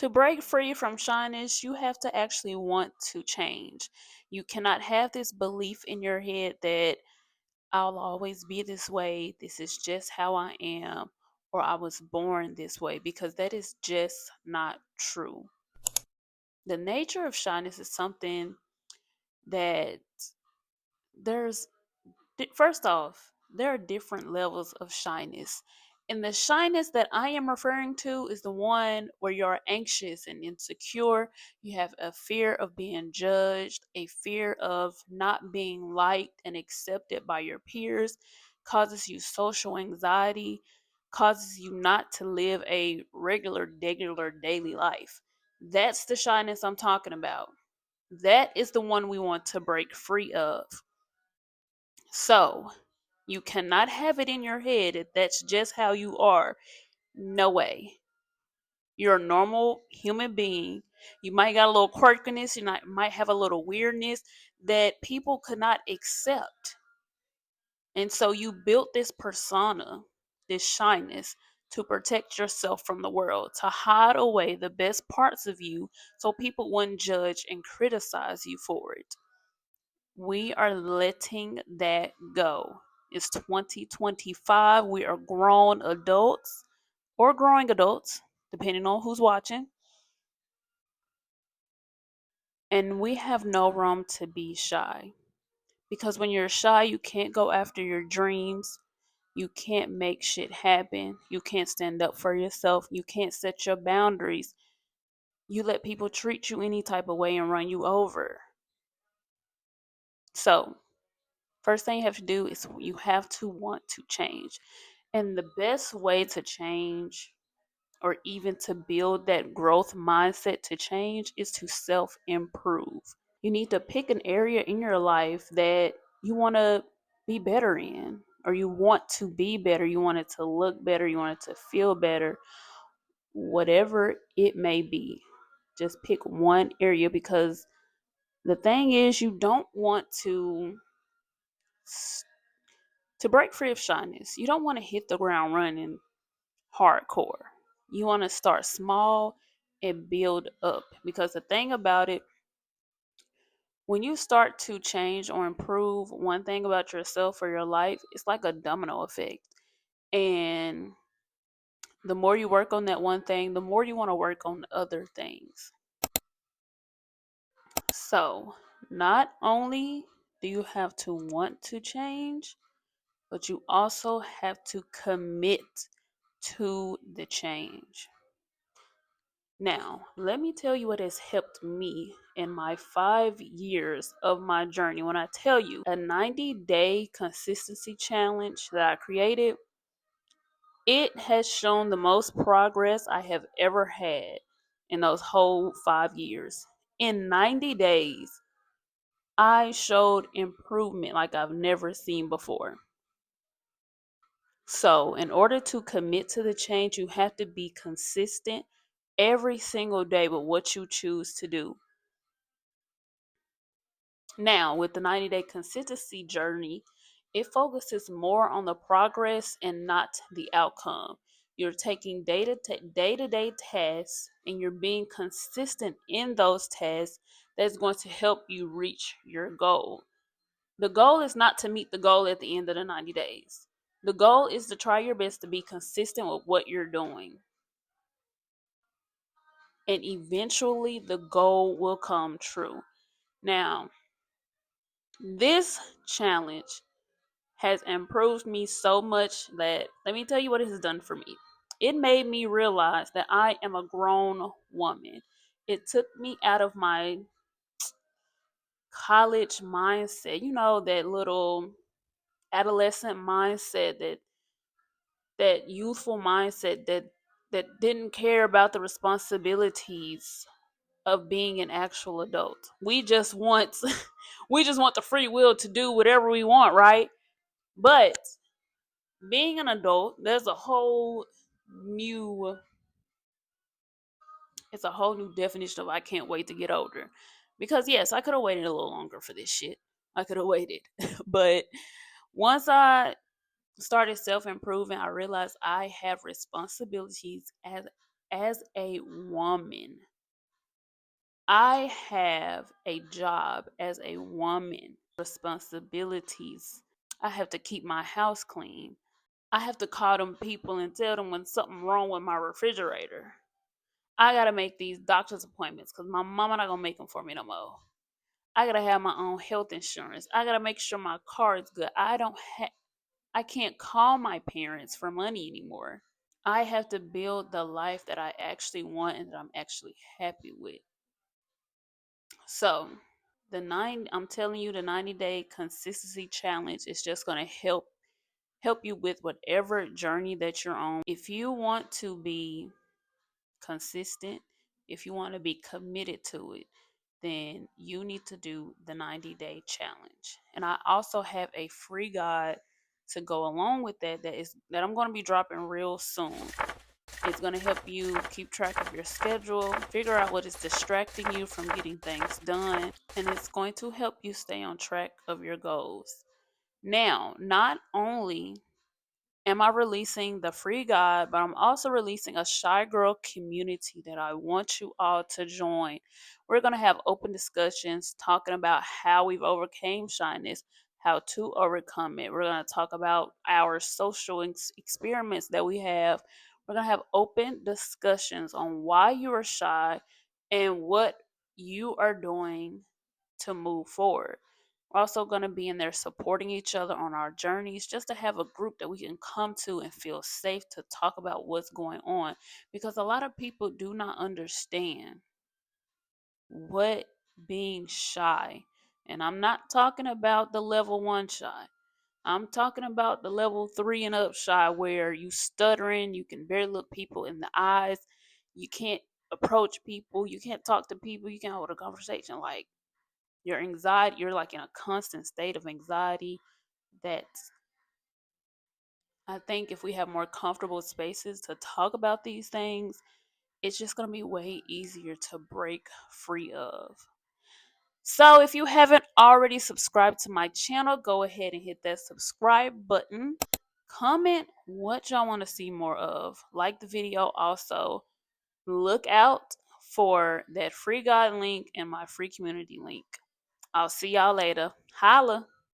To break free from shyness, you have to actually want to change. You cannot have this belief in your head that I'll always be this way, this is just how I am, or I was born this way, because that is just not true. The nature of shyness is something that there's first off, there are different levels of shyness. And the shyness that I am referring to is the one where you're anxious and insecure. You have a fear of being judged, a fear of not being liked and accepted by your peers, causes you social anxiety, causes you not to live a regular daily life. That's the shyness I'm talking about. That is the one we want to break free of. So, you cannot have it in your head that that's just how you are. No way. You're a normal human being. You might got a little quirkiness, might have a little weirdness that people could not accept. And so you built this persona, this shyness, to protect yourself from the world, to hide away the best parts of you so people wouldn't judge and criticize you for it. We are letting that go. It's 2025. We are grown adults or growing adults, depending on who's watching. And we have no room to be shy. Because when you're shy, you can't go after your dreams. You can't make shit happen. You can't stand up for yourself. You can't set your boundaries. You let people treat you any type of way and run you over. So, first thing you have to do is you have to want to change. And the best way to change or even to build that growth mindset to change is to self improve. You need to pick an area in your life that you want to be better in, or you want to be better. You want it to look better. You want it to feel better, whatever it may be. Just pick one area, because the thing is, you don't want to break free of shyness. You don't want to hit the ground running hardcore. You want to start small and build up, because the thing about it, when you start to change or improve one thing about yourself or your life, it's like a domino effect. And the more you work on that one thing, the more you want to work on other things. So, not only do you have to want to change, but you also have to commit to the change. Now, let me tell you what has helped me in my 5 years of my journey. When I tell you a 90-day consistency challenge that I created, it has shown the most progress I have ever had in those whole 5 years. In 90 days, I showed improvement like I've never seen before. So, in order to commit to the change, you have to be consistent every single day with what you choose to do. Now, with the 90-day consistency journey, it focuses more on the progress and not the outcome. You're taking day-to-day tasks and you're being consistent in those tasks that's going to help you reach your goal. The goal is not to meet the goal at the end of the 90 days. The goal is to try your best to be consistent with what you're doing. And eventually the goal will come true. Now, this challenge has improved me so much that let me tell you what it has done for me. It made me realize that I am a grown woman. It took me out of my college mindset, that little adolescent mindset, that youthful mindset that didn't care about the responsibilities of being an actual adult. We just want we just want the free will to do whatever we want, right? But being an adult, there's a whole new it's a whole new definition of I can't wait to get older. Because yes, I could have waited a little longer for this shit. I could have waited. But once I started self-improving, I realized I have responsibilities as a woman, I have a job as a woman, responsibilities. I have to keep my house clean. I have to call them people and tell them when something wrong with my refrigerator. I gotta make these doctor's appointments because my mama not gonna make them for me no more. I gotta have my own health insurance. I gotta make sure my car is good. I can't call my parents for money anymore. I have to build the life that I actually want and that I'm actually happy with. So, I'm telling you, the 90-day consistency challenge is just going to help you with whatever journey that you're on. If you want to be consistent, if you want to be committed to it, then you need to do the 90-day challenge. And I also have a free guide to go along with that I'm going to be dropping real soon. It's going to help you keep track of your schedule, figure out what is distracting you from getting things done, and it's going to help you stay on track of your goals. Now, not only am I releasing the free guide, but I'm also releasing a Shy Girl community that I want you all to join. We're going to have open discussions talking about how we've overcame shyness, how to overcome it. We're going to talk about our social experiments that we have. We're going to have open discussions on why you are shy and what you are doing to move forward. We're also going to be in there supporting each other on our journeys, just to have a group that we can come to and feel safe to talk about what's going on. Because a lot of people do not understand what being shy, and I'm not talking about the level 1 shy. I'm talking about the level 3 and up shy, where you stuttering, you can barely look people in the eyes, you can't approach people, you can't talk to people, you can't hold a conversation. Like, your anxiety, you're like in a constant state of anxiety. That I think if we have more comfortable spaces to talk about these things, it's just going to be way easier to break free of. So if you haven't already subscribed to my channel, go ahead and hit that subscribe button. Comment what y'all want to see more of. Like the video also. Look out for that free guide link and my free community link. I'll see y'all later. Holla.